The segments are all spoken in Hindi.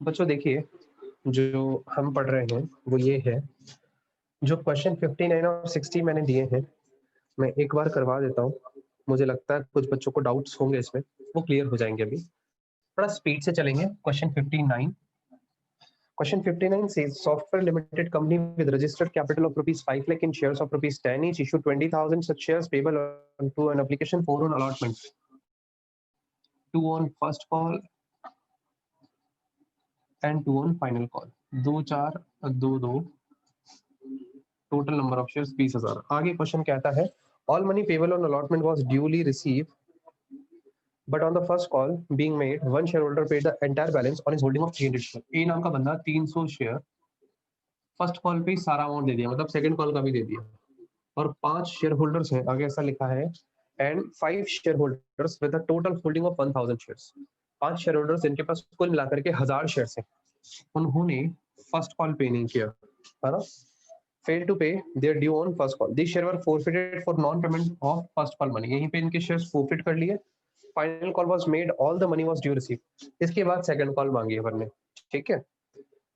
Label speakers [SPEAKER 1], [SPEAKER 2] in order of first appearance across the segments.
[SPEAKER 1] बच्चों देखिए, जो हम पढ़ रहे हैं वो ये है, जो क्वेश्चन 59 और 60 मैंने दिए हैं, मैं एक बार करवा देता हूँ। मुझे लगता है कुछ बच्चों को डाउट्स होंगे इसमें, वो क्लियर हो जाएँगे अभी। थोड़ा स्पीड से चलेंगे। Question 59 says Software Limited Company with registered capital of rupees 5 lakh in shares of rupees 10 each issued 20,000 such shares payable to an application 4 on allotment, 2 on first call and 2 on final call. 2 4 2 2 total number of shares 20,000. आगे क्वेश्चन कहता है all money payable on allotment was duly received but on the first call being made one shareholder paid the entire balance on his holding of 300 shares. ए नाम का बंदा 300 शेयर फर्स्ट कॉल पे ही सारा अमाउंट दे दिया, मतलब सेकंड कॉल का भी दे दिया, और 5 शेयर होल्डर्स हैं, आगे ऐसा लिखा है and 5 share holders with a total holding of 1000 shares. 5 share holders जिनके पास कुल मिलाकर के 1000 शेयर्स हैं, उन्होंने फर्स्ट कॉल पे नहीं किया, है ना। failed to pay their due on first call. These shares were forfeited for non-payment of first call money. यहीं पे इनके शेयर्स forfeit कर लिए। Final call was made, all the money was due received. इसके बाद सेकंड कॉल मांगी अपन ने, ठीक है।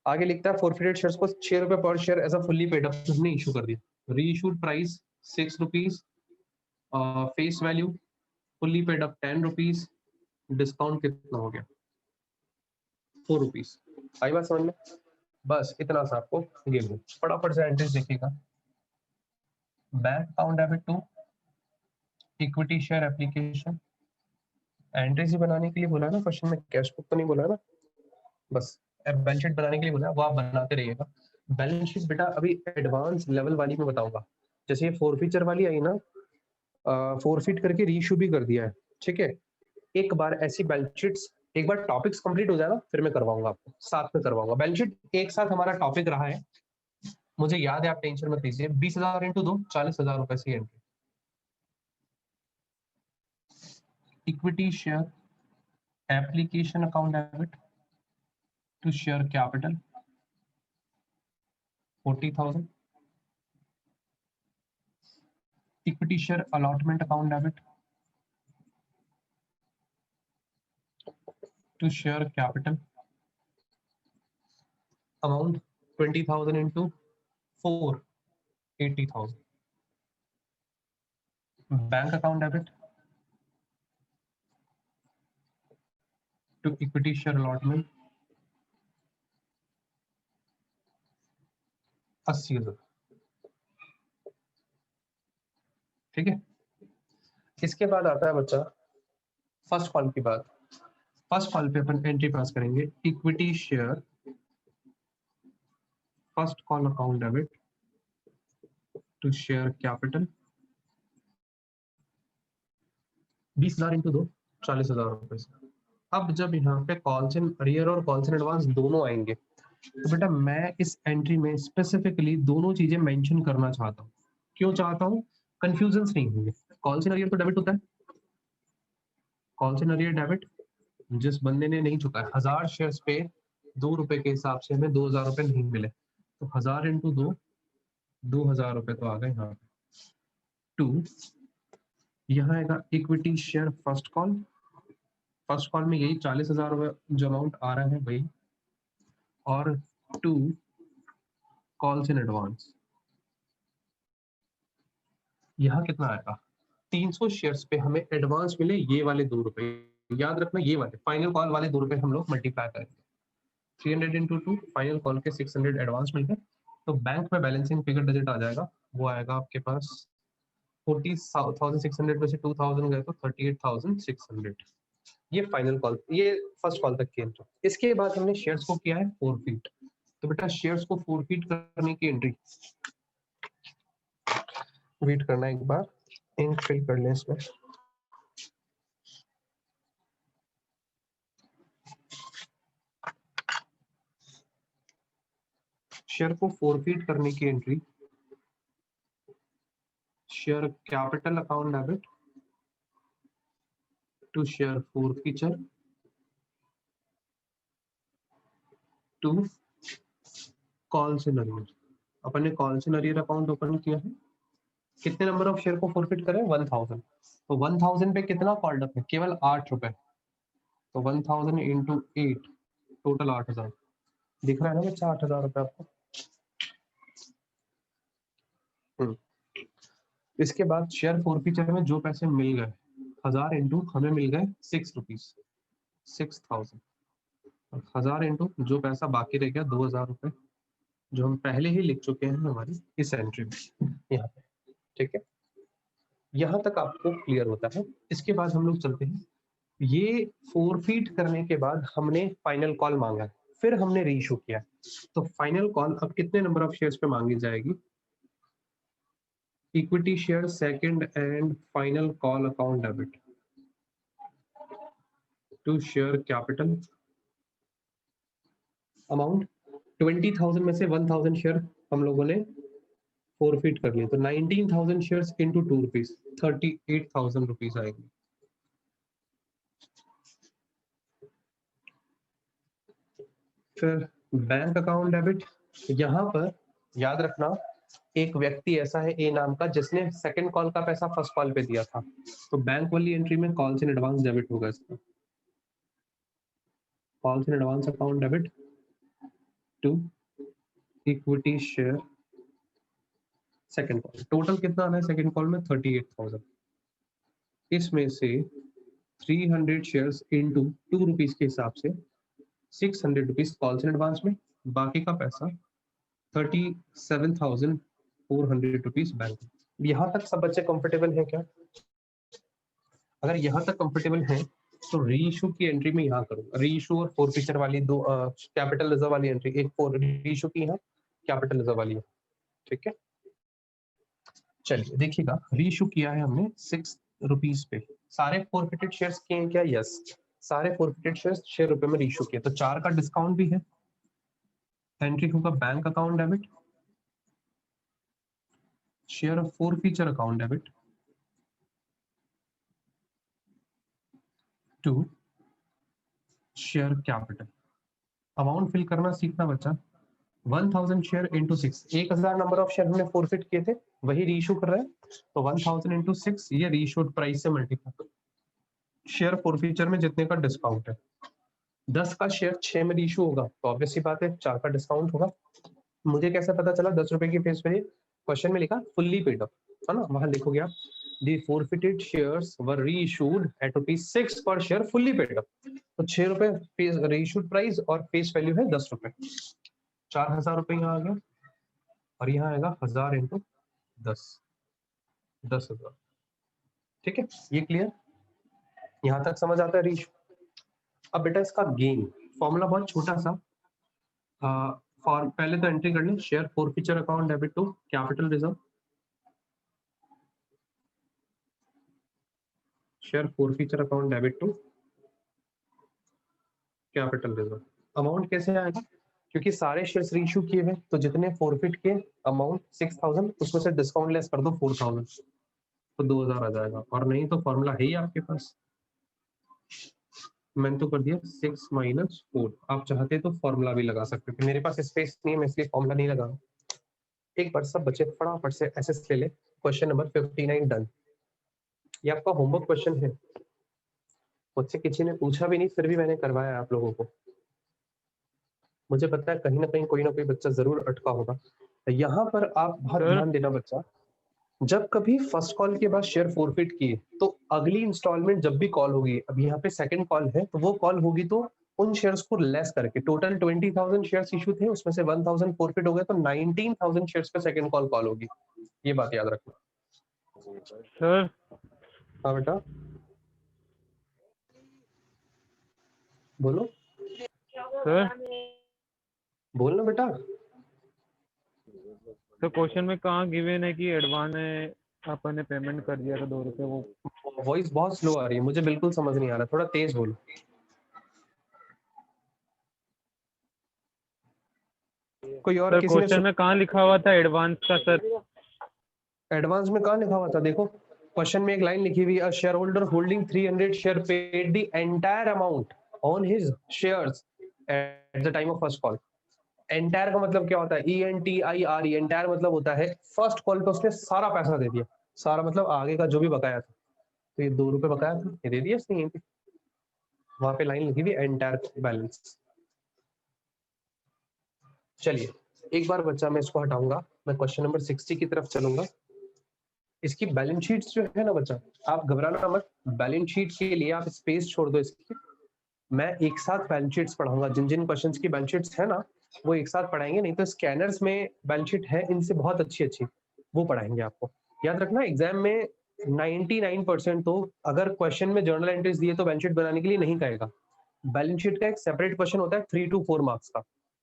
[SPEAKER 1] आगे लिखता है forfeited shares को 6 रुपए पर share as a fully paid up ने इशू कर दिया। Reissued price 6 rupees, face value fully paid up 10 rupees, discount कितना हो गया 4 रुपीज। आई बात समझ में? बस इतना सा आपको गिव। फटाफट से एंट्रीज देखिएगा। Bank account debit to equity share application, entries ही बनाने के लिए बोला ना क्वेश्चन में, कैश बुक तो नहीं बोला ना, बस बैलेंस शीट बनाने के लिए बोला, वो आप बनाते रहिएगा। बैलेंस शीट बेटा अभी एडवांस लेवल वाली में बताऊंगा, जैसे ये फोरफीचर वाली आई ना, फोरफीट करके रीइशू भी कर दिया है, ठीक है। एक बार ऐसी बैलेंस शीट्स, एक बार टॉपिक्स कंप्लीट हो जाए ना, फिर मैं करवाऊंगा आपको, साथ में करवाऊंगा। बैलेंस शीट एक साथ हमारा टॉपिक रहा है, मुझे याद है, आप टेंशन मत लीजिए। 20,000 इंटू 2 40,000 रुपए से entry. Equity share application account debit to share capital 40,000। Equity share allotment account debit to share capital amount 20,000 into 4 80,000। Bank account debit to equity share allotment 80,000, ठीक है। इसके बाद आता है बच्चा फर्स्ट कॉल की बात। फर्स्ट कॉल पे अपन एंट्री पास करेंगे, equity share first call account debit to share capital 20,000 into 2 40,000 रुपए से। अब जब यहाँ पे कॉल्स इन अरियर और कॉल्स इन एडवांस दोनों आएंगे, तो बेटा मैं इस एंट्री में स्पेसिफिकली दोनों चीजें मेंशन करना चाहता हूँ। क्यों चाहता हूँ? कंफ्यूजन नहीं होंगे। कॉल्स इन अरियर तो डेबिट होता है, कॉल्स इन अरियर डेबिट। जिस बंदे ने नहीं चुका है 1000 शेयर्स पे 2 रुपए के हिसाब से हमें 2,000 रुपए नहीं मिले, तो 1000 इंटू 2 2,000 रुपए तो आ गए यहाँ पे। टू यहाँ आएगा equity share first call, first call में यही 40,000 रुपए जो अमाउंट आ रहा है वही, और 2 कॉल्स इन एडवांस। यहाँ कितना आएगा? 300 शेयर्स पे हमें एडवांस मिले ये वाले 2 रुपए, याद रखना ये वाले फाइनल कॉल वाले 2 रुपए हम लोग मल्टीप्लाई करेंगे। 300 इंटू 2 फाइनल कॉल के 600 एडवांस मिल गए, तो बैंक में बैलेंसिंग फिगर डिजिट आ जाएगा, वो आएगा आपके पास 40,600 में से 2,000 गए तो 38,600। ये फाइनल कॉल, ये फर्स्ट कॉल तक की एंट्री। इसके बाद हमने शेयर्स को किया है फोरफीट, तो बेटा शेयर्स को फोरफीट करने की एंट्री वेट करना, एक बार इंक फिल कर लें इसमें। शेयर को फोरफीट करने की entry, share capital account debit to share forfeiture to calls in arrear. अपन ने calls in arrear account open किया है, कितने नंबर ऑफ शेयर को फोरफिट करें? 1000। तो 1000 पे कितना कॉल्ड अप है? केवल 8 रुपए, तो 1000 इंटू 8 टोटल 8,000 दिख रहा है ना बच्चा, 8,000 रुपये आपको। इसके बाद शेयर फॉरफीचर में जो पैसे मिल गए 1000 इंटू हमें मिल गए 6 रुपीज 6000, 1000 इंटू जो पैसा बाकी रह गया 2000 रुपये, जो हम पहले ही लिख चुके हैं हमारी इस एंट्री में यहाँ पे। ठीक है, यहाँ तक आपको क्लियर होता है। इसके बाद हम लोग चलते हैं, ये फोरफीट करने के बाद हमने फाइनल कॉल मांगा है, फिर हमने रीइशू किया। तो फाइनल कॉल अब कितने नंबर ऑफ शेयर्स पे मांगी जाएगी? Equity share second and final call account debit to share capital amount 20,000 में से 1,000 शेयर हम लोगों ने फोरफीट कर लिए, तो 19,000 शेयर्स इंटू 2 रुपीज 38,000 रुपीज आएंगे। फिर बैंक अकाउंट डेबिट, यहाँ पर याद रखना एक व्यक्ति ऐसा है ए नाम का जिसने सेकंड कॉल का पैसा फर्स्ट कॉल पे दिया था, तो बैंक वाली एंट्री में कॉल्स इन एडवांस डेबिट होगा इसका, calls in advance account debit to equity share second call. Total कितना आना है सेकंड कॉल में? 38,000। इसमें से 300 शेयर्स इंटू 2 रुपीज के हिसाब से 600 रुपीज कॉल्स इन एडवांस में, बाकी का पैसा 37,400 रुपीज बैंक। यहाँ तक सब बच्चे कंफर्टेबल हैं क्या? अगर यहाँ तक कंफर्टेबल हैं तो रीइशू की एंट्री में यहाँ करो, रीइशू और फोरफीचर वाली दो कैपिटल रिजर्व वाली एंट्री, एक फोर रीइशू की है, कैपिटल रिजर्व वाली है। ठीक है, चलिए देखिएगा, रीइशू किया है हमने 6 रुपीज पे। सारे फोरफिटेड शेयर्स किए हैं क्या? यस, सारे फोरफिटेड शेयर्स 6 रुपए में रीइशू किए, तो 4 का डिस्काउंट भी है। एंट्री होगा bank account debit share of forfeiture account debit to share capital. Amount fill करना सीखना बच्चा। 1000 share into 6, 1000 number of share हमने फोरफिट किए थे, वही रीइशू कर रहे हैं, तो 1000 इंटू 6 ये रीइशूड प्राइस से मल्टीप्लाई, शेयर फोरफीचर में जितने का डिस्काउंट है। 10 का शेयर 6 में रीइशू होगा, तो ऑब्वियस सी बात है 4 का डिस्काउंट होगा। मुझे कैसे पता चला? 10 रुपए की फेस वैल्यू, क्वेश्चन में लिखा फुल्ली पेड अप, है ना, वहां लिखोगे आप दी फोरफिटेड शेयर्स वर रीइशूड एट ₹6 पर शेयर फुल्ली पेड अप, तो 6 रुपए रीइशूड प्राइस और फेस वैल्यू है 10 रुपए, 4,000 रुपए यहाँ आ गया, और यहाँ आएगा 1000 इंटू 10,000। ठीक है, ये क्लियर? यहाँ तक समझ आता है रीइशू? अब बेटा इसका गेन फॉर्मूला बहुत छोटा सा, पहले तो एंट्री कर लें, share forfeiture account debit to capital reserve, share forfeiture account debit to capital reserve. Amount कैसे आएगा? क्योंकि सारे शेयर्स रीइशू किए हुए, तो जितने फोरफिट के अमाउंट 6,000 उसमें से डिस्काउंट लेस कर दो 4,000, तो 2,000 आ जाएगा, और नहीं तो फॉर्मूला है ही आपके पास, मैंने तो कर दिया 6 माइनस 4। आप चाहते तो फॉर्मूला भी लगा सकते थे, मेरे पास स्पेस नहीं है मैं इसलिए फॉर्मूला नहीं लगा। एक बार सब बच्चे फटाफट से एसएस ले ले, क्वेश्चन नंबर 59 डन। ये आपका होमवर्क क्वेश्चन है, मुझसे किसी ने पूछा भी नहीं, फिर भी मैंने करवाया आप लोगों को। मुझे पता है कहीं ना कहीं कोई ना कोई बच्चा जरूर अटका होगा। यहाँ पर आप बहुत ध्यान देना बच्चा, जब कभी फर्स्ट कॉल के बाद शेयर फोरफिट किए तो अगली इंस्टॉलमेंट जब भी कॉल होगी, अब यहाँ पे सेकंड कॉल है तो वो कॉल होगी तो उन शेयर्स को लेस करके, टोटल 20,000 शेयर्स इशू थे, उसमें से 1,000 फोरफिट हो गए, तो 19,000 शेयर्स पे सेकंड कॉल होगी। ये बात याद रखना
[SPEAKER 2] सर।
[SPEAKER 1] हाँ बेटा बोलो
[SPEAKER 2] सर
[SPEAKER 1] बोलना बेटा।
[SPEAKER 2] तो क्वेश्चन में कहाँ गिवन है कि एडवांस में अपन ने पेमेंट कर दिया था 2 रुपए? वो
[SPEAKER 1] वॉइस बहुत स्लो आ रही है, मुझे बिल्कुल समझ नहीं आ रहा, थोड़ा तेज बोलो। कोई और
[SPEAKER 2] सर
[SPEAKER 1] किसी ने
[SPEAKER 2] क्वेश्चन में कहाँ लिखा हुआ था एडवांस का? सर
[SPEAKER 1] एडवांस में कहाँ लिखा हुआ था? देखो क्वेश्चन में एक लाइन लिखी हुई, a share holder holding 300 share paid the entire amount on his shares at the time of first call. Entire का मतलब क्या होता है? ENTIRE, एंटायर मतलब होता है फर्स्ट कॉल पे उसने सारा पैसा दे दिया, सारा मतलब आगे का जो भी बकाया था, तो ये 2 रुपए बकाया था, ये दे दिया इसने, वहां पे लाइन लिखी हुई एंटायर बैलेंस। चलिए एक बार बच्चा मैं इसको हटाऊंगा, मैं क्वेश्चन नंबर 60 की तरफ चलूंगा। इसकी बैलेंस शीट्स जो है ना बच्चा, आप घबराना मत, बैलेंस शीट के लिए आप स्पेस छोड़ दो इसकी। मैं एक साथ बैलेंस शीट्स पढ़ाऊंगा, जिन जिन क्वेश्चंस की बैलेंस शीट्स है ना वो एक साथ पढ़ाएंगे, नहीं तो स्कैनर्स में बैलेंस शीट है इनसे बहुत अच्छी अच्छी, वो पढ़ाएंगे आपको। याद रखना एग्जाम में 99% तो अगर क्वेश्चन में जर्नल एंट्रीज दिए तो बैलेंस शीट बनाने के लिए नहीं कहेगा। बैलेंस शीट का एक सेपरेट क्वेश्चन होता है 3 to 4 मार्क्स का,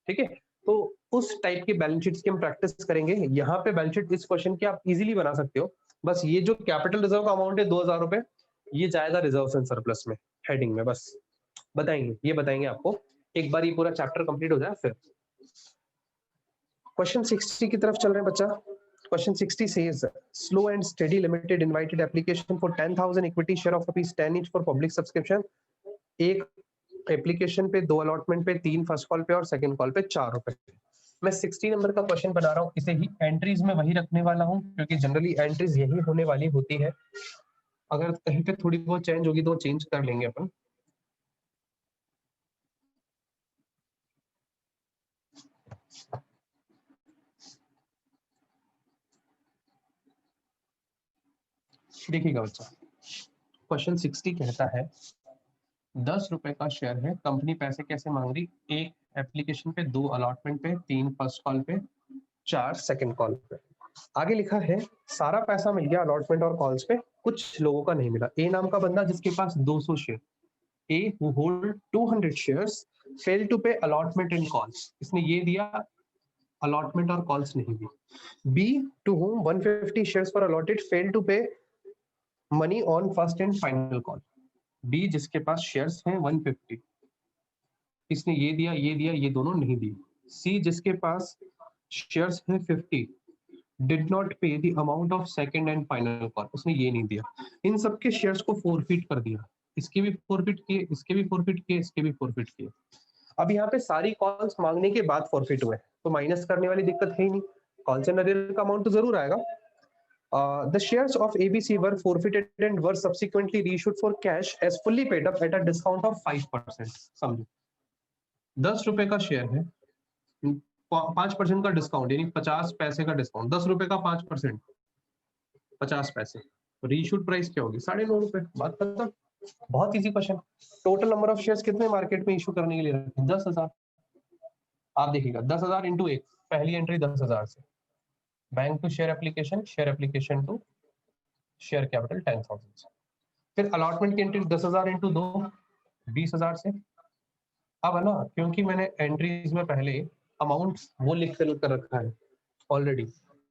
[SPEAKER 1] ठीक है। तो उस टाइप की बैलेंस शीट्स की हम प्रैक्टिस करेंगे। यहाँ पे बैलेंस शीट इस क्वेश्चन की आप इजीली बना सकते हो। बस ये जो कैपिटल रिजर्व का अमाउंट है 2000 रुपए, ये जाएगा रिजर्व एंड सरप्लस में, हेडिंग में। बस बताएंगे, ये बताएंगे आपको एक बार ये पूरा चैप्टर कंप्लीट हो जाए फिर। क्वेश्चन 60 की तरफ चल रहे हैं बच्चा। Question 60 says slow and steady limited invited application for 10,000 equity share of ₹10 each for public subscription। एक एप्लीकेशन पे 2 अलॉटमेंट पे 3 फर्स्ट कॉल पे और सेकंड कॉल पे 4 रुपए। मैं 60 नंबर का क्वेश्चन बना रहा हूँ, इसे ही एंट्रीज में वही रखने वाला हूँ क्योंकि जनरली एंट्रीज यही होने वाली होती है। अगर कहीं पे थोड़ी बहुत चेंज होगी तो चेंज कर लेंगे अपन। देखिएगा बच्चा, क्वेश्चन 60 कहता है 10 रुपए का शेयर है, कंपनी पैसे कैसे मांग रही? एक एप्लीकेशन पे 2 अलॉटमेंट पे 3 फर्स्ट कॉल पे 4 सेकंड कॉल पे। आगे लिखा है सारा पैसा मिल गया अलॉटमेंट और कॉल्स पे, कुछ लोगों का नहीं मिला। ए नाम का बंदा जिसके पास 200 share, A who hold 200 shares fail to pay allotment and calls, इसने ये दिया अलॉटमेंट और कॉल्स नहीं दी। B to home 150 shares for allotted fail to pay money on first and final call. B जिसके पास शेयर्स हैं 150, इसने ये दिया ये दिया, ये दोनों नहीं दिए। सी जिसके पास शेयर्स हैं 50, डिड नॉट पे the amount of second and final call, उसने ये नहीं दिया। इन सबके शेयर्स को फोरफिट कर दिया, इसके भी फोरफिट किए, इसके भी फोरफिट किए, इसके भी फोरफिट किए। अब यहाँ पे सारी कॉल्स मांगने के बाद फोरफिट हुए तो माइनस करने वाली दिक्कत है ही नहीं, कॉल्स एंड अरियर का अमाउंट तो जरूर आएगा। The shares of ABC were forfeited and were subsequently reissued for cash as fully paid up at a discount of 5%। समझो 10 रुपए का शेयर है, 5% का डिस्काउंट यानी 50 पैसे का डिस्काउंट, 10 रुपए का 5% 50 पैसे, रीइश्यूड प्राइस क्या होगी? 9.5 रुपए, बात खत्म। बहुत easy question. Total number of shares कितने मार्केट में इशू करने के लिए रखे? 10,000। आप देखिएगा 10,000 इंटू 1, पहली एंट्री 10,000 से, bank to share application to share capital 10,000 से। फिर अलॉटमेंट की एंट्री 10,000 इंटू 2 20,000 से। अब है ना, क्योंकि मैंने एंट्रीज में पहले अमाउंट वो लिख कर रखा है ऑलरेडी,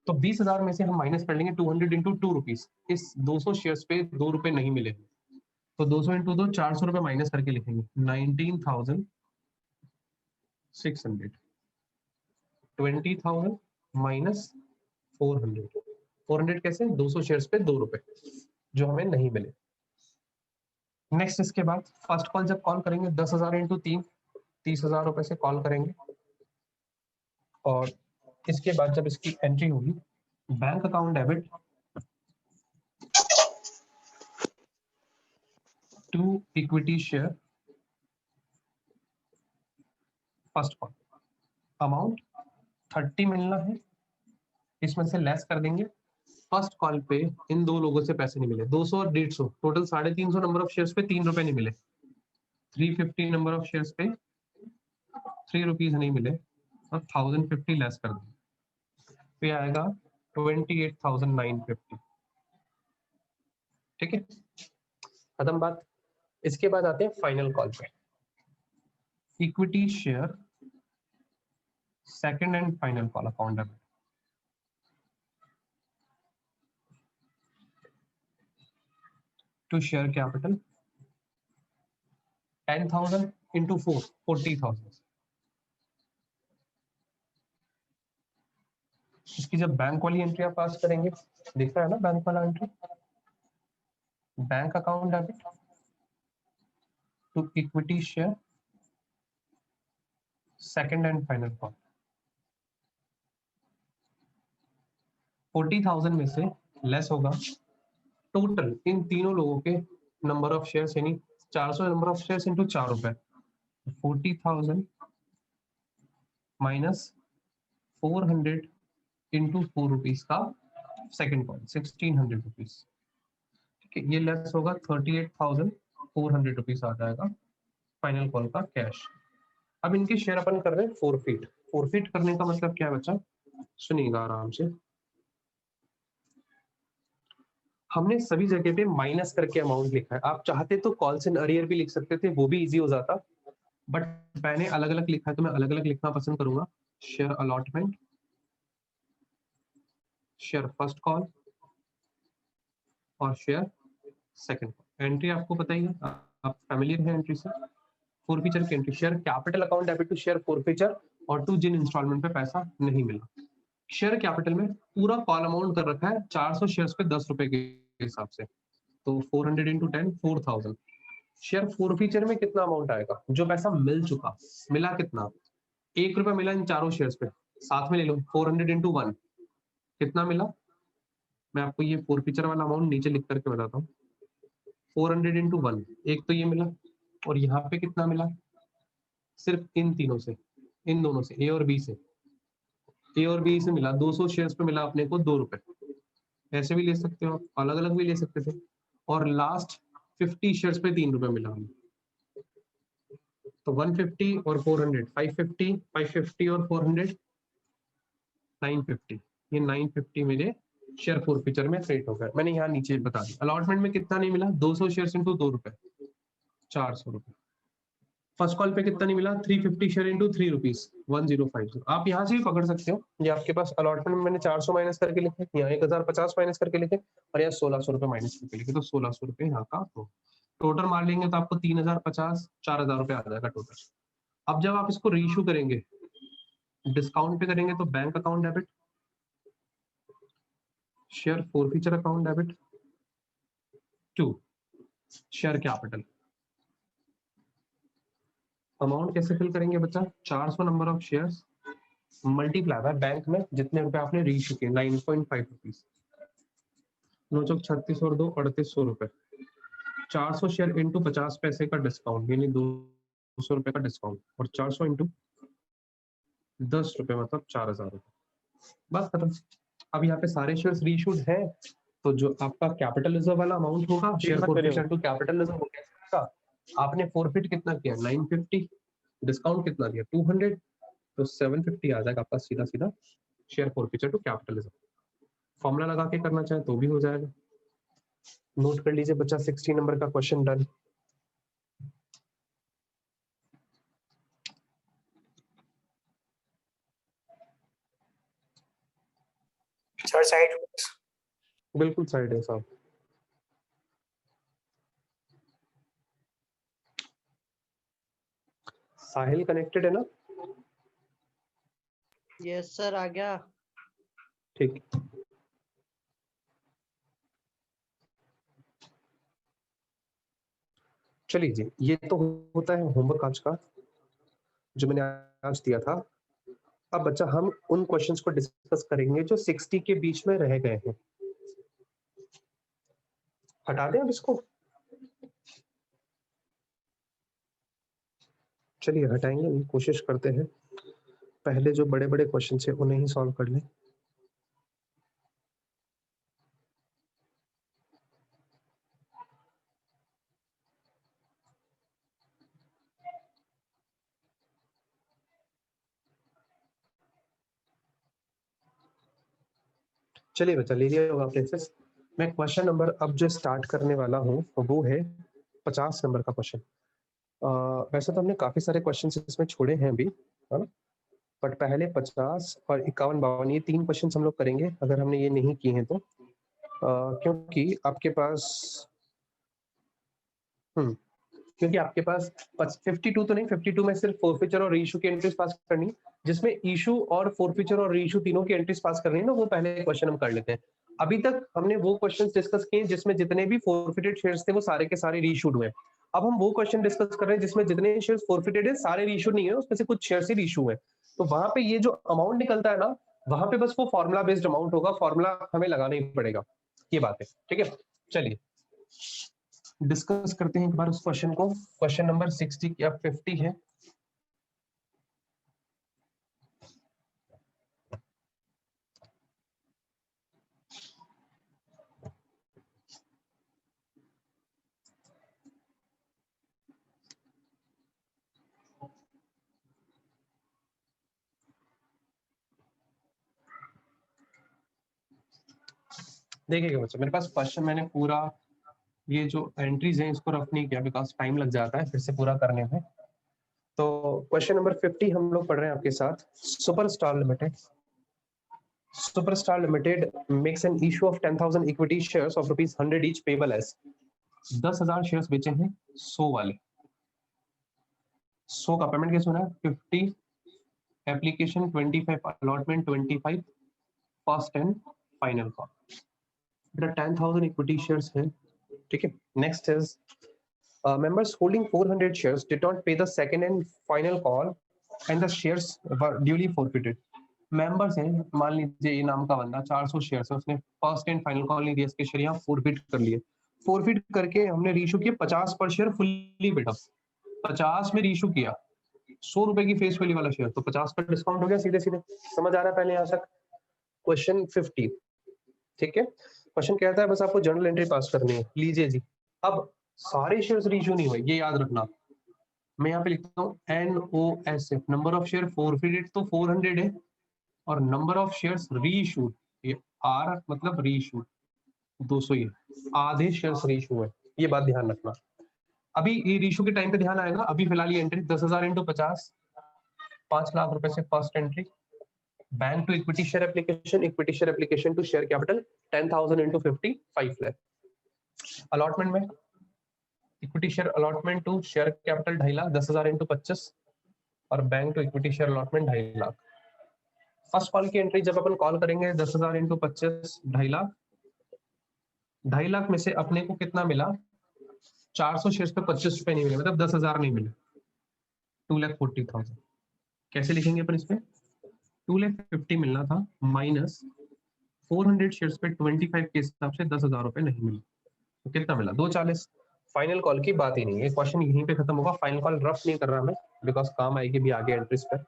[SPEAKER 1] तो 20,000 में से हम माइनस कर लेंगे 200 इंटू 2 रुपीज। इस 200 शेयर्स पे 2 रुपए नहीं मिले तो 200 इंटू 2 400 रुपए माइनस करके लिखेंगे 19,600। 20,000 माइनस 400। 400 कैसे? 200 शेयर्स पे 2 रुपए जो हमें नहीं मिले। नेक्स्ट इसके बाद फर्स्ट कॉल जब कॉल करेंगे 10,000 इंटू 3 30,000 रुपए से कॉल करेंगे। और इसके बाद जब इसकी एंट्री होगी bank account debit to equity share first call, amount 30 मिलना है, इसमें से लेस कर देंगे। फर्स्ट कॉल पे इन दो लोगों से पैसे नहीं मिले, 200 और 150, टोटल 350 नंबर ऑफ शेयर्स पे 3 रुपए नहीं मिले। 350 नंबर ऑफ शेयर्स पे 3 रुपीज नहीं मिले और 1050 लेस कर देंगे तो ये आएगा 28,950। ठीक है, खत्म बात। इसके बाद आते हैं फाइनल कॉल पे, equity share second and final call account debit to share capital 10,000 into 4 40,000। इसकी जब बैंक वाली एंट्री आप पास करेंगे, दिख रहा है ना बैंक वाला entry, bank account debit to equity share second and final call. 40,000 में से लेस होगा टोटल इन तीनों लोगों के नंबर ऑफ शेयर्स यानी 400 नंबर ऑफ शेयर्स इंटू 4 रुपए, 40,000 माइनस 400 इंटू 4 रुपीज का सेकंड कॉल 1600 रुपीज। ठीक है, ये लेस होगा 38,400 रुपीज आ जाएगा फाइनल कॉल का कैश। अब इनके शेयर अपन कर रहे हैं फोरफीट। फोरफीट करने का मतलब क्या है बच्चा, सुनिएगा आराम से। हमने सभी जगह पे माइनस करके अमाउंट लिखा है। आप चाहते तो कॉल्स इन अरियर भी लिख सकते थे, वो भी इजी हो जाता, बट मैंने अलग अलग लिखा है तो मैं अलग अलग लिखना पसंद करूंगा। Share allotment, share first call और शेयर सेकंड कॉल। एंट्री आपको पता ही है, आप फैमिलियर है एंट्री से। फोरफीचर की entry, share capital account debit to share forfeiture और टू जिन इंस्टॉलमेंट पे पैसा नहीं मिला। शेयर कैपिटल में पूरा कॉल अमाउंट कर रखा है 400 शेयर्स पे 10 रुपए के हिसाब से, तो 400 इंटू 10 4000। शेयर फोरफीचर में कितना अमाउंट आएगा, जो पैसा मिल चुका, मिला कितना, 1 रुपया मिला इन चारों शेयर्स पे, साथ में ले लो 400 इंटू 1 कितना मिला। मैं आपको ये फोरफीचर वाला अमाउंट नीचे लिख करके बताता हूँ। 400 इंटू 1, एक तो ये मिला, और यहाँ पे कितना मिला, सिर्फ इन तीनों से, इन दोनों से, ए और बी से, ए और बी से मिला 200 शेयर्स पे मिला अपने को 2 रुपए। ऐसे भी ले सकते हो आप, अलग अलग भी ले सकते थे। और लास्ट 50 शेयर्स पे 3 रुपए मिला हमें, तो 150 और 400 550, 550 और 400 950। ये 950 मेरे शेयर फोरफीचर में क्रेडिट हो गया। मैंने यहाँ नीचे बता दिया। अलॉटमेंट में कितना नहीं मिला, 200 शेयर्स इंटू 2 रुपए 400 रुपए। फर्स्ट कॉल पे कितना नहीं मिला, 350 शेयर इंटू 3 रुपीज 1050। आप यहाँ से भी पकड़ सकते हो, ये आपके पास अलॉटमेंट में मैंने 400 माइनस करके लिखे, यहाँ 1050 माइनस करके लिखे, और यहाँ 1600 रुपए माइनस करके लिखे, तो 1600 रुपए यहाँ का हो। टोटल मार लेंगे तो आपको 3050 4000 रुपए आ जाएगा टोटल। अब जब आप इसको रीइशू करेंगे, डिस्काउंट पे करेंगे, तो bank account debit, share forfeiture account debit to share capital. Amount कैसे फिल करेंगे बच्चा, 400 number of shares multiply by bank में जितने रुपए आपने रीइशू किए 9.5 रुपीज, 9 चौक 36 और 2 3800 रुपए। 400 शेयर इंटू 50 पैसे का डिस्काउंट, यानी 200 रुपए का डिस्काउंट, और 400 इंटू 10 रुपए मतलब 4000 रुपए। बस खत्म। अब यहाँ पे सारे शेयर्स रीइशूड हैं, तो जो आपका कैपिटल रिजर्व वाला अमाउंट होगा, share forfeiture to capital reserve हो गया। आपने फॉरफिट कितना किया 950, डिस्काउंट कितना दिया 200, तो 750 आ जाएगा आपका सीधा सीधा share forfeiture to capital reserve. Formula लगा के करना चाहे तो भी हो जाएगा। नोट कर लीजिए बच्चा, 60 नंबर का क्वेश्चन डन।
[SPEAKER 3] सर साइड
[SPEAKER 1] बिल्कुल साइड है साहब। साहिल कनेक्टेड है ना?
[SPEAKER 3] यस सर आ गया।
[SPEAKER 1] ठीक, चलिए जी, ये तो होता है होमवर्क आज का जो मैंने आज दिया था। अब बच्चा हम उन क्वेश्चंस को डिस्कस करेंगे जो 60 के बीच में रह गए हैं। हटा दें अब इसको, चलिए हटाएंगे, कोशिश करते हैं पहले जो बड़े बड़े क्वेश्चन है उन्हें ही सॉल्व कर लें। चलिए बच्चा, ले लिया होगा आपने एक्सेस। मैं क्वेश्चन नंबर अब जो स्टार्ट करने वाला हूँ वो है 50 नंबर का क्वेश्चन। वैसे तो हमने काफी सारे क्वेश्चन इसमें छोड़े हैं अभी, है ना, बट पहले 50 और 51 52 ये 3 क्वेश्चन हम लोग करेंगे अगर हमने ये नहीं किए हैं तो, क्योंकि आपके पास क्योंकि आपके पास 52 तो नहीं, 52 में सिर्फ फोरफीचर और रीइशू की एंट्रीज पास करनी है, जिसमें इशू और फोरफीचर और रीइशू तीनों की एंट्रीज पास करनी है ना, वो पहले क्वेश्चन हम कर लेते हैं। अभी तक हमने वो क्वेश्चन डिस्कस किए जिसमें जितने भी फोरफिटेड शेयर्स थे वो सारे के सारे रीइशूड हुए। अब हम वो क्वेश्चन डिस्कस कर रहे हैं जिसमें जितने शेयर्स फोरफिटेड है सारे रीइशू नहीं है, उसमें से कुछ शेयर्स ही रीइशू है। तो वहां पे ये जो अमाउंट निकलता है ना, वहां पे बस वो फॉर्मुला बेस्ड अमाउंट होगा, फॉर्मुला हमें लगाना ही पड़ेगा, ये बात है। ठीक है, चलिए डिस्कस करते हैं एक बार उस क्वेश्चन को। क्वेश्चन नंबर 60 या 50 है। देखिएगा बच्चा, मेरे पास क्वेश्चन मैंने पूरा ये जो एंट्रीज हैं इसको रफ नहीं किया बिकॉज टाइम लग जाता है फिर से पूरा करने में। तो क्वेश्चन नंबर 50 हम लोग पढ़ रहे हैं आपके साथ। Superstar Limited makes an issue of 10,000 equity shares of ₹100 each payable as 10,000 shares बेचे हैं 100 वाले। 100 का पेमेंट कैसे होना है? 50 application, 25 allotment, 25 first and final call. बेटा 10,000 इक्विटी शेयर्स है, ठीक है। Next is members holding 400 shares did not pay the second and final call and the shares were duly forfeited। Members हैं, मान लीजिए ये नाम का बंदा 400 शेयर्स है, उसने फर्स्ट एंड फाइनल कॉल नहीं दिया, इसके शेयर यहाँ फॉरफिट कर लिए। फॉरफिट करके हमने रीइशू किया 50 पर शेयर फुल्ली बेटा, 50 में रीइशू किया 100 रुपए की फेस वैल्यू वाला शेयर, तो 50 का डिस्काउंट हो गया सीधे सीधे। समझ आ रहा है पहले यहाँ तक? क्वेश्चन 50, ठीक है। क्वेश्चन कहता है बस आपको जर्नल एंट्री पास करनी है। लीजिए जी, अब सारे शेयर्स रीइशू नहीं हुए, ये याद रखना। मैं यहाँ पे लिखता हूँ NOSF, number of share forfeited तो 400 है और नंबर ऑफ शेयर्स रीइशूड, ये R मतलब रीइशूड 200 ही है, आधे शेयर्स रीइशू है, ये बात ध्यान रखना। अभी ये रीइशू के टाइम पे ध्यान आएगा। अभी फिलहाल ये एंट्री 10,000 इंटू 50, 5 लाख रुपए से first entry. Bank to equity share application to share capital 10,000 into 50, 5 lakh. Allotment में equity share allotment to share capital 2.5 lakh, 10,000 into 25, और bank to equity share allotment 2.5 lakh. First call की एंट्री जब अपन कॉल करेंगे 10,000 इंटू 25, 2.5 लाख। 2.5 लाख में से अपने को कितना मिला? 400 शेयर्स पे 25 रुपए नहीं मिले, मतलब 10,000 नहीं मिले, 2,40,000। कैसे लिखेंगे अपन इसमें? 2,50,000 मिलना था माइनस 400 शेयर्स पे 25 के हिसाब से 10,000 रुपए नहीं मिले, तो कितना मिला? 240। फाइनल कॉल की बात ही नहीं है, क्वेश्चन यहीं पे खत्म होगा। फाइनल कॉल रफ नहीं कर रहा मैं बिकॉज काम आएगी भी आगे एंट्रीज पर।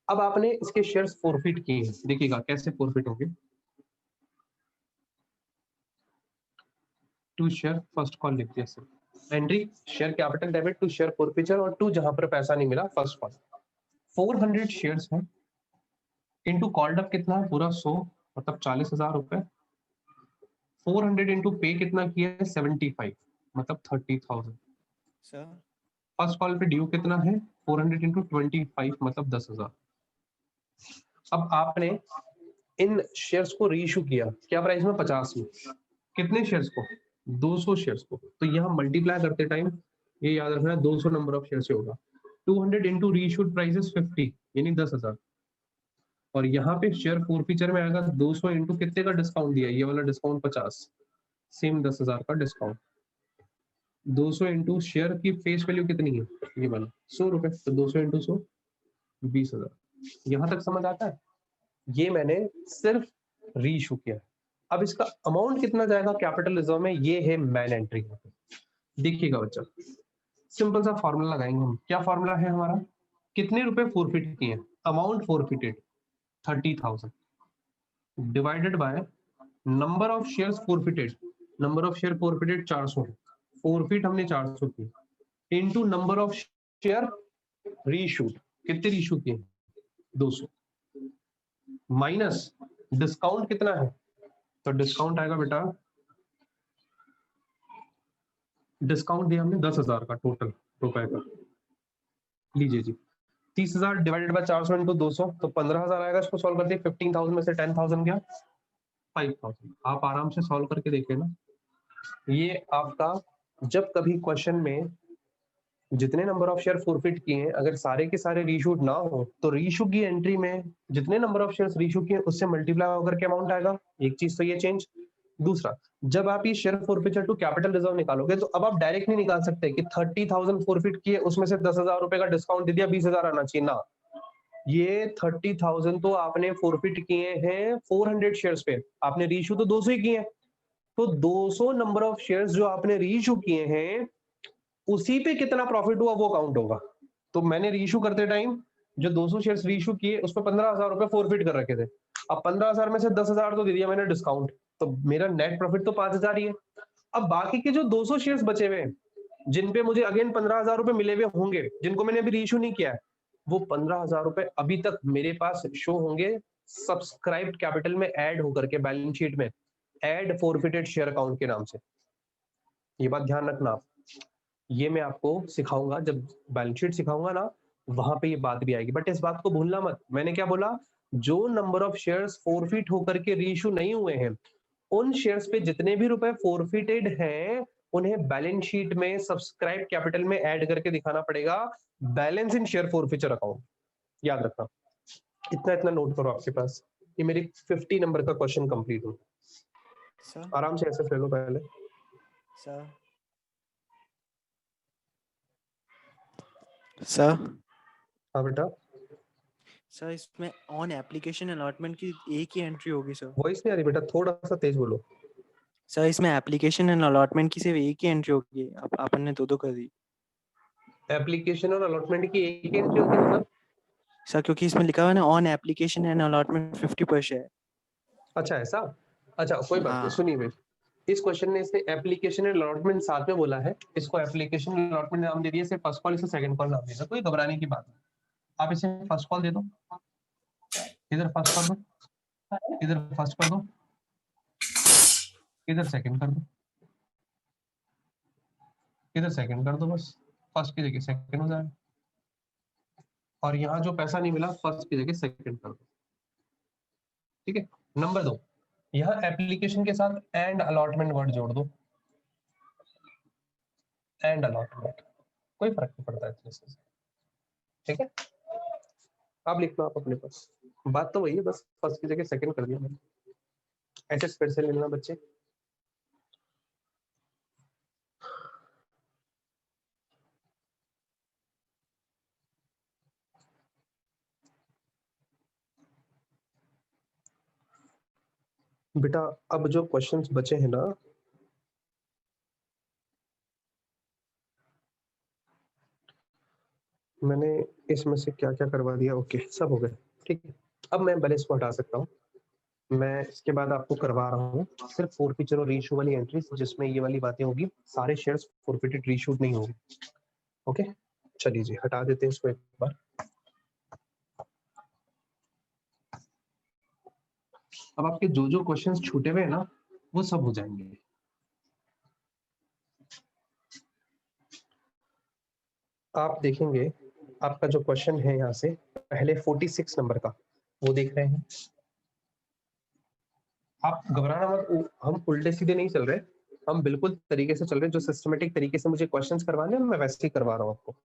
[SPEAKER 1] अब आपने इसके शेयर्स फॉरफिट किए हैं, देखिएगा कैसे फॉरफिट होंगे। टू शेयर फर्स्ट कॉल लिख दिया sir, entry share capital debit to share forfeiture, और टू जहां पर पैसा नहीं मिला फर्स्ट कॉल। 400 शेयर्स है इनटू कॉल्ड अप कितना है? पूरा 100 मतलब 40,000 रुपए। 400 इंटू पे कितना किया है? 75 मतलब 30,000।
[SPEAKER 4] सर
[SPEAKER 1] फर्स्ट कॉल पे ड्यू कितना है? 400 इंटू 25 मतलब 10,000। अब आपने इन शेयर्स को रीइशू किया, क्या प्राइस में? 50 में। कितने शेयर्स को? 200 शेयर्स को। तो यहाँ मल्टीप्लाई करते टाइम ये याद रखना 200 नंबर ऑफ शेयर से होगा। 200 इंटू रीइशूड प्राइस इज 50 यानी 10,000, और यहाँ पे शेयर फॉरफिचर में आएगा 200 इंटू कितने का डिस्काउंट दिया? ये वाला डिस्काउंट 50, सेम 10,000 का डिस्काउंट। 200 इंटू शेयर की फेस वैल्यू कितनी है? ये वाला 100 रुपए, तो 200 इंटू 100 20,000। यहाँ तक समझ आता है? ये मैंने सिर्फ रीइशू किया। अब इसका अमाउंट कितना जाएगा कैपिटल रिजर्व में? ये है मैन एंट्री। देखिएगा बच्चा, सिंपल सा फॉर्मूला लगाएंगे हम। क्या फॉर्मूला है हमारा? कितने रुपए फॉरफिट किए? Amount forfeited 30,000 divided by number of shares forfeited. Number of share forfeited 400, forfeit हमने 400 की, into number of share reissued, कितने रीइशू किए? 200, माइनस डिस्काउंट कितना है? तो डिस्काउंट आएगा बेटा, डिस्काउंट दिया हमने 10,000 का टोटल रुपए का। लीजिए जी, 30,000 डिवाइडेड बाय 400 इंटू 200 तो 15,000 आएगा। इसको सॉल्व करते 15,000 में से 10,000 गया 5,000। आप आराम से सॉल्व करके देखें ना। ये आपका जब कभी क्वेश्चन में जितने नंबर ऑफ शेयर फॉरफिट किए हैं अगर सारे के सारे रीइशूड ना हो तो रीइशू की एंट्री में जितने नंबर ऑफ शेयर्स रीइशू किए उससे मल्टीप्लाई होकर के अमाउंट आएगा। एक चीज तो ये चेंज। दूसरा, जब आप ये share forfeiture to capital reserve निकालोगे तो अब आप डायरेक्ट नहीं निकाल सकते कि 30,000 फॉरफिट किए उसमें से 10,000 रुपए का डिस्काउंट दे दिया 20,000 आना चाहिए ना। ये 30,000 तो आपने फॉरफिट किए हैं 400 शेयर्स पे, आपने रीइशू तो 200 ही किए हैं, तो 200 नंबर ऑफ शेयर्स जो आपने रीइशू किए हैं उसी पे कितना प्रॉफिट हुआ वो काउंट होगा। तो मैंने रीइशू करते टाइम जो 200 शेयर्स रीइशू किए उस पर 15,000 रुपए फॉरफिट कर रखे थे। अब 15,000 में से 10,000 तो दे दिया मैंने डिस्काउंट, तो मेरा नेट प्रॉफिट तो 5,000 ही है। अब बाकी के जो 200 शेयर्स बचे हुए जिन पे मुझे अगेन 15,000 रुपए मिले हुए होंगे, जिनको मैंने अभी रीइशू नहीं किया है, वो 15,000 रुपए अभी तक मेरे पास शो होंगे सब्सक्राइब्ड कैपिटल में ऐड होकर के बैलेंस शीट में ऐड फॉरफिटेड शेयर अकाउंट के नाम से। ये बात ध्यान रखना आप, ये मैं आपको सिखाऊंगा जब बैलेंस शीट सिखाऊंगा ना, वहां पे ये बात भी आएगी। बट इस बात को भूलना मत, मैंने क्या बोला, जो नंबर ऑफ शेयर्स फॉरफिट होकर के रीइश्यू नहीं हुए हैं, उन शेयर्स पे जितने भी रुपए फॉरफिटेड हैं उन्हें बैलेंस शीट में सब्सक्राइब कैपिटल में ऐड करके दिखाना पड़ेगा, बैलेंस इन शेयर फॉरफिचर अकाउंट। याद रखना, इतना इतना नोट करो आपके पास। ये मेरी 50 नंबर का क्वेश्चन कंप्लीट हो।
[SPEAKER 4] सर
[SPEAKER 1] आराम से ऐसे ले लो पहले।
[SPEAKER 4] सर सर
[SPEAKER 1] हाँ बेटा,
[SPEAKER 4] सर इसमें ऑन एप्लीकेशन अलॉटमेंट की एक ही एंट्री होगी सर।
[SPEAKER 1] वॉइस नहीं आ रही बेटा, थोड़ा सा तेज बोलो।
[SPEAKER 4] सर इसमें एप्लीकेशन एंड अलॉटमेंट की सिर्फ एक ही एंट्री होगी, अब अपन ने दो कर दी।
[SPEAKER 1] एप्लीकेशन और अलॉटमेंट की एक एंट्री होती है मतलब?
[SPEAKER 4] सर क्योंकि इसमें लिखा हुआ है ना ऑन एप्लीकेशन एंड अलॉटमेंट 50 पर शेयर।
[SPEAKER 1] अच्छा ऐसा, अच्छा कोई बात नहीं,
[SPEAKER 4] हाँ।
[SPEAKER 1] सुनिए भाई, इस क्वेश्चन ने इसने एप्लीकेशन एंड अलॉटमेंट साथ में बोला है, इसको एप्लीकेशन एंड अलॉटमेंट नाम दे दिया, सिर्फ फर्स्ट कॉल इसे सेकंड कॉल नाम देना, कोई घबराने की बात नहीं। आप इसे फर्स्ट कॉल दे दो, इधर फर्स्ट कर दो, इधर फर्स्ट कर दो, इधर सेकंड कर दो, इधर सेकंड कर दो, बस फर्स्ट की जगह सेकंड हो जाएगा। और यहाँ जो पैसा नहीं मिला फर्स्ट की जगह सेकंड कर दो, ठीक है। नंबर 2, यहाँ एप्लीकेशन के साथ एंड अलॉटमेंट वर्ड जोड़ दो, एंड अलॉटमेंट, कोई फर्क नहीं पड़ता है इससे, ठीक है। अब लिख लो आप अपने पास, बात तो वही है, बस फर्स्ट की जगह सेकंड कर दिया मैंने। ऐसे फिर से लेना बच्चे, बेटा अब जो क्वेश्चंस बचे हैं ना, मैंने इसमें से क्या क्या करवा दिया, ओके सब हो गए, ठीक है। अब मैं बैलेंस को हटा सकता हूँ। मैं इसके बाद आपको करवा रहा हूँ सिर्फ फॉरफिचर और रीइश्यू वाली एंट्रीज, जिसमें ये वाली बातें होगी, सारे शेयर्स फॉरफिटेड रीइश्यूड नहीं होंगे, ओके। चलिए जी हटा देते हैं इसको एक बार। अब आपके जो जो क्वेश्चंस छूटे हुए हैं ना वो सब हो जाएंगे। आप देखेंगे आपका जो क्वेश्चन है यहाँ से पहले 46 नंबर का, वो देख रहे हैं आप, घबराना मत, हम उल्टे सीधे नहीं चल रहे, हम बिल्कुल तरीके से चल रहे हैं, जो सिस्टमेटिक तरीके से मुझे क्वेश्चंस करवाने हैं मैं वैसे ही करवा रहा हूँ आपको।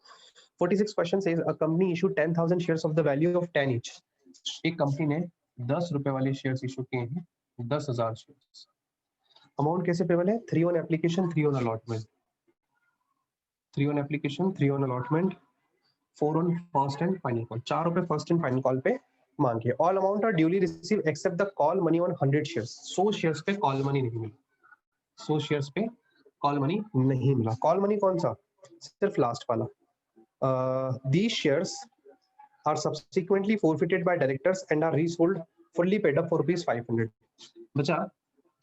[SPEAKER 1] 46 question says a company issue 10,000 shares of the value of 10 each. एक कंपनी ने 10 रुपए वाले शेयर्स इशू किए हैं, 10,000 शेयर्स। अमाउंट कैसे पेबल है? 3 on application, 3 on allotment, 3 on application, 3 on allotment, 4 on first and final call. 4 रुपए फर्स्ट एंड फाइनल कॉल पे मांगे। All amount are duly receive except the call money on 100 shares. 100 shares पे कॉल मनी नहीं मिला, 100 शेयर्स पे कॉल मनी नहीं मिला। कॉल मनी कौन सा? सिर्फ लास्ट वाला। These shares are subsequently forfeited by directors and are resold fully paid up for ₹500। बचा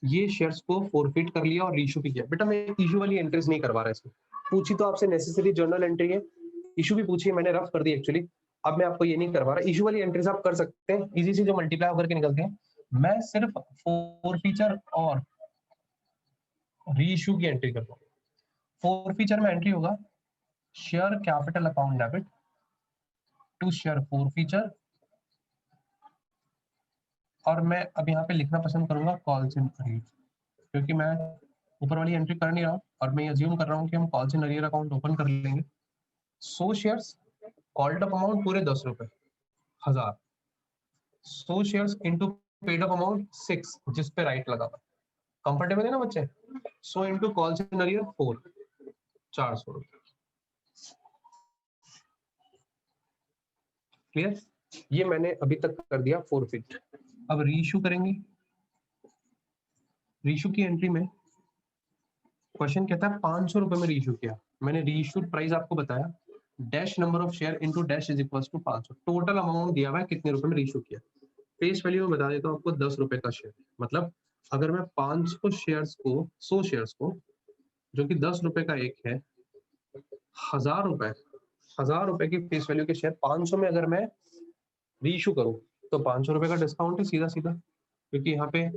[SPEAKER 1] ये शेयर्स को फॉरफिट कर लिया और रीइश्यू भी किया। बेटा मैं इशू वाली एंट्रीज नहीं करवा रहा इसमें, पूछी तो आपसे नेसेसरी जर्नल एंट्री है, इशू भी पूछी है, मैंने रफ कर दी एक्चुअली। अब मैं आपको ये नहीं करवा रहा, इशू वाली एंट्रीज आप कर सकते हैं इजी से, जो मल्टीप्लाई होकर के निकलते हैं। मैं सिर्फ फॉरफिचर और रीइश्यू की एंट्री करता हूँ। फॉरफिचर में एंट्री होगा share capital account debit to share forfeiture, और मैं अब यहाँ पे लिखना पसंद करूंगा कॉल्स इन अरियर, क्योंकि मैं ऊपर वाली एंट्री कर नहीं रहा हूँ और मैं अज्यूम कर रहा हूँ कि हम calls in arrear account open कर लेंगे। 100 शेयर्स, कॉल्ड अप अमाउंट पूरे 10 रुपए, 1000, 100 shares into paid up amount 6, जिस पे राइट लगा हुआ। कंफर्टेबल है ना बच्चे? 100 इनटू कॉल्स इन अरियर 4, 400 रुपए। क्लियर? ये मैंने अभी तक कर दिया फॉरफिट। अब रीइश्यू करेंगे। रीइश्यू की एंट्री में क्वेश्चन कहता है 500 रुपए में रीइश्यू किया, मैंने रीइश्यूड प्राइस आपको बताया, dash number of share into dash is equals to 500। Total amount दिया हुआ है कितने रुपए में रीइश्यू किया। फेस वैल्यू में बता देता हूँ आपको, 10 रुपए का शेयर। मतलब अगर मैं 500 शेयर्स को, 100 शेयर्स को, जो कि 10 रुपए का एक है, 1000 रुपए की फेस वैल्यू के शेयर 500 में अगर मैं रीइश्यू करूं तो 500 रुपए का डिस्काउंट है सीधा सीधा, क्योंकि यहाँ पे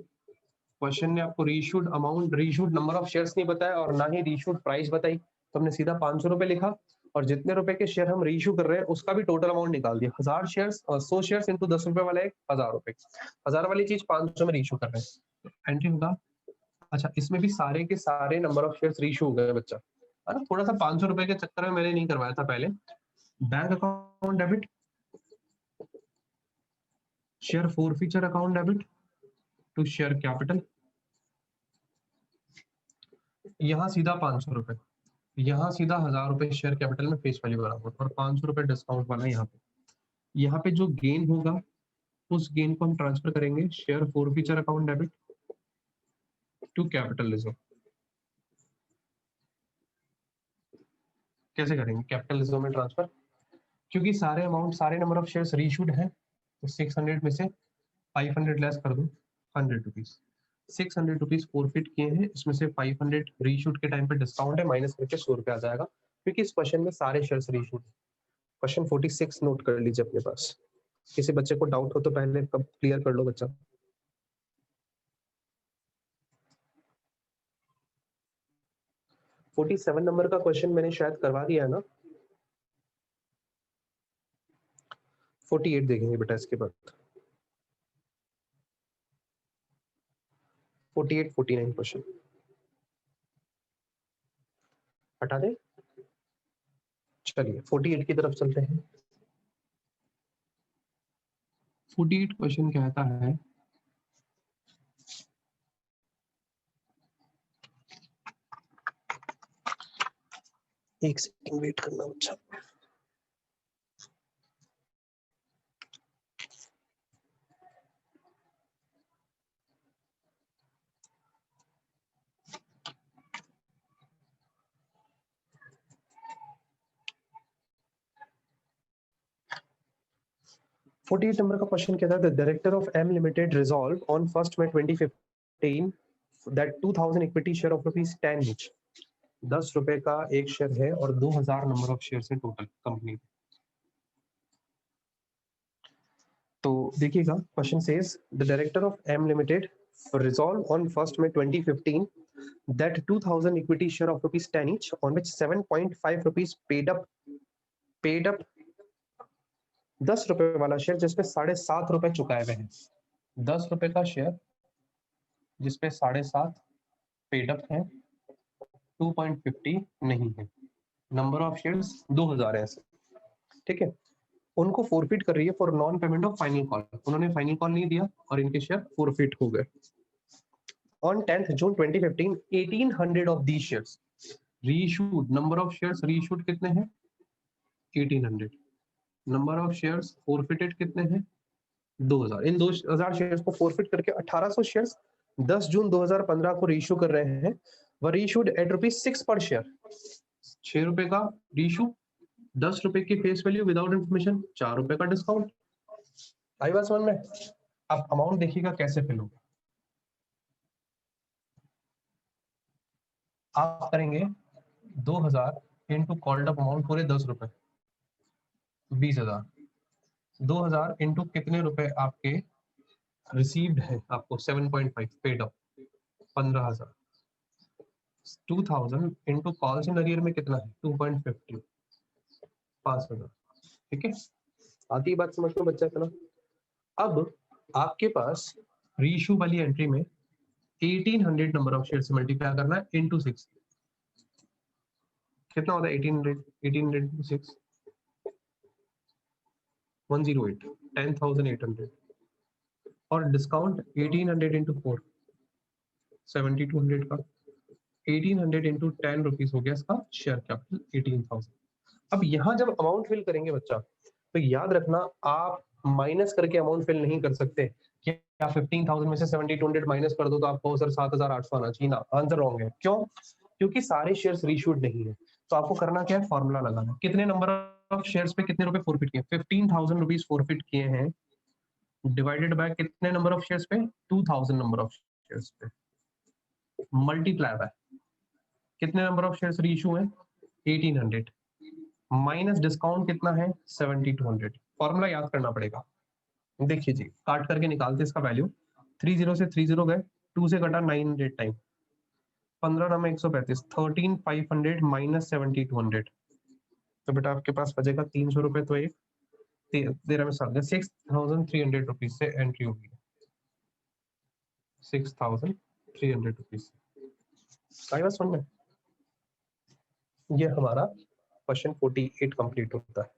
[SPEAKER 1] क्वेश्चन ने आपको reissued amount, reissued number of shares नहीं बताया और ना ही रीइश्यूड प्राइस बताई, तो हमने सीधा 500 रुपए लिखा और जितने रुपए के शेयर हम रीइश्यू कर रहे हैं उसका भी टोटल अमाउंट निकाल दिया। 1000 शेयर्स और 100 शेयर्स इंटू 10 रुपए वाला एक 1000 रुपए, 1000 वाली चीज 500 में रीइश्यू कर रहे हैं, एंट्री होगा। अच्छा, इसमें भी सारे के सारे नंबर ऑफ शेयर्स रीइश्यू हो गए बच्चा, है ना। थोड़ा सा 500 रुपए के चक्कर में मैंने नहीं करवाया था पहले। Bank account debit, share forfeiture account debit to share capital, यहाँ सीधा 500 रुपए, यहाँ सीधा 1000 रुपए शेयर कैपिटल में फेस वैल्यू बराबर और 500 रुपए डिस्काउंट वाला यहाँ पे जो गेन होगा उस गेन को हम ट्रांसफर करेंगे share forfeiture account debit to capital reserve. कैसे करेंगे कैपिटल रिजर्व में ट्रांसफर? क्योंकि सारे अमाउंट, सारे नंबर ऑफ शेयर्स रीइश्यूड है, तो 600 में से 500 लेस कर दो, 100 रुपीज। 600 रुपीज फोरफिट किए हैं, इसमें से 500 रीइश्यूड के टाइम पे डिस्काउंट है, माइनस करके 100 रुपए आ जाएगा, क्योंकि इस क्वेश्चन में सारे शेयर्स रीइश्यूड है। क्वेश्चन 46 नोट कर लीजिए अपने पास। किसी बच्चे को डाउट हो तो पहले कब क्लियर कर लो बच्चा। फोर्टी 47 नंबर का क्वेश्चन मैंने शायद करवा दिया है ना। 48 देखेंगे बेटा इसके बाद। 48 49 क्वेश्चन हटा दे। चलिए 48 की तरफ चलते हैं। 48 क्वेश्चन कहता है एक सेकंड वेट करना बच्चा। फोर्टी एट नंबर का क्वेश्चन कहता है the director of M Limited resolve on 1 May 2015 that 2000 equity share of ₹10 each. 10 रुपए का एक शेयर है और 2000 नंबर ऑफ शेयर है टोटल कंपनी। तो देखिएगा question says the director of M Limited resolved on 1 May 2015 that 2000 equity share of ₹10 each on which 7.5 rupees paid up 10 रुपए वाला शेयर जिसपे 7.5 रुपए चुकाए हुए हैं। 10 रुपए का शेयर जिसपे 7.5 पेड अप है, 2.50 नहीं है, नंबर ऑफ शेयर्स 2000 है ऐसे, ठीक है। उनको फोरफिट कर रही है for non payment of final call. उन्होंने फाइनल कॉल नहीं दिया और इनके शेयर फोरफिट हो गए। On 10th June 2015 1800 of these shares reissued. Number of shares reissued कितने हैं? 1800। नंबर ऑफ शेयर्स फोरफिटेड कितने हैं? 2000। इन 2000 शेयर्स को फोरफिट करके 1800 शेयर्स 10 जून 2015 को रीइश्यू कर रहे हैं। वह रीइश्यूड एट ₹6 पर शेयर। 6 रुपए का रीइश्यू, 10 रुपए की फेस वैल्यू विदाउट इंफॉर्मेशन, 4 रुपए का डिस्काउंट। आई बात समझ में? अब अमाउंट देखिएगा कैसे फिल होगा। आप करेंगे 2000 इंटू कॉल्ड अप अमाउंट पूरे 10 रुपए, 20,000। 2000 इंटू कितने रुपए आपके रिसीव्ड है? आपको 7.5 paid up, 15,000। 2000 into calls in arrear में कितना है? 2.50, 5,000। ठीक है, आती बात समझ में बच्चा इतना। अब आपके पास रीइश्यू वाली एंट्री में 1800 नंबर ऑफ शेयर से मल्टीप्लाई करना है इंटू 6। कितना होता है 1800 इंटू 6? 108, 10,800। और डिस्काउंट 1800 इंटू 4, 7200 का। 1800 इंटू 10 रुपीज हो गया इसका शेयर कैपिटल 18,000। अब यहाँ जब अमाउंट फिल करेंगे बच्चा, तो याद रखना आप माइनस करके अमाउंट फिल नहीं कर सकते। क्या 15,000 में से 7200 माइनस कर दो तो आपको सर 7,800 आना चाहिए ना? आंसर रॉन्ग है। क्यों? क्योंकि सारे शेयर्स रीइश्यूड नहीं है। तो आपको करना क्या है? फॉर्मूला लगाना। कितने नंबर ऑफ शेयर्स पे कितने रुपए फोरफिट किए? 15,000 रुपीज फोरफिट किए हैं, डिवाइडेड बाय कितने नंबर ऑफ शेयर्स पे? 2000 नंबर ऑफ शेयर्स पे, मल्टीप्लाई बाय कितने नंबर ऑफ शेयर्स रीइश्यू है? 1800 माइनस डिस्काउंट कितना है? 7200। फॉर्मूला याद करना पड़ेगा। देखिए जी, काट करके निकालते इसका वैल्यू। 30 से 30 गए, 2 से कटा 900 टाइम, 15 में 135, 13,500 माइनस 7,200, तो बेटा आपके पास बचेगा 300 रुपए, तो एक 13 में 7 6,300 रुपीज से एंट्री होगी, 6,300 रुपीज। आई बात समझ में? ये हमारा क्वेश्चन 48 कंप्लीट होता है।